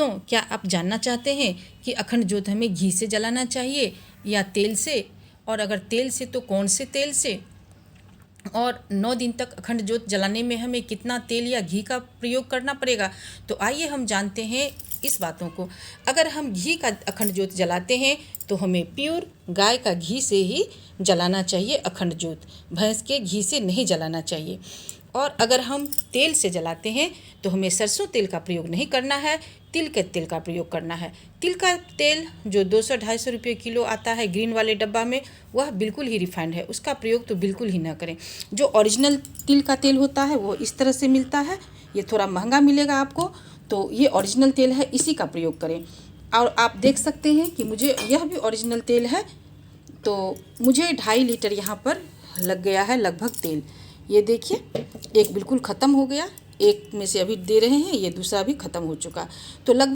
दोस्तों, क्या आप जानना चाहते हैं कि अखंड ज्योत हमें घी से जलाना चाहिए या तेल से, और अगर तेल से तो कौन से तेल से, और 9 दिन तक अखंड ज्योत जलाने में हमें कितना तेल या घी का प्रयोग करना पड़ेगा? तो आइए हम जानते हैं इस बातों को। अगर हम घी का अखंड ज्योत जलाते हैं तो हमें प्योर गाय का घी से ही जलाना चाहिए अखंड ज्योत, भैंस के घी से नहीं जलाना चाहिए। और अगर हम तेल से जलाते हैं तो हमें सरसों तेल का प्रयोग नहीं करना है, तिल के तेल का प्रयोग करना है। तिल का तेल जो 200-250 रुपये किलो आता है ग्रीन वाले डब्बा में, वह बिल्कुल ही रिफाइंड है, उसका प्रयोग तो बिल्कुल ही ना करें। जो ओरिजिनल तिल का तेल होता है वो इस तरह से मिलता है, ये थोड़ा महंगा मिलेगा आपको, तो ये ओरिजिनल तेल है, इसी का प्रयोग करें। और आप देख सकते हैं कि मुझे यह भी ओरिजिनल तेल है, तो मुझे 2.5 लीटर यहाँ पर लग गया है लगभग तेल। ये देखिए, एक बिल्कुल ख़त्म हो गया, एक में से अभी दे रहे हैं, ये दूसरा भी ख़त्म हो चुका, तो लगभग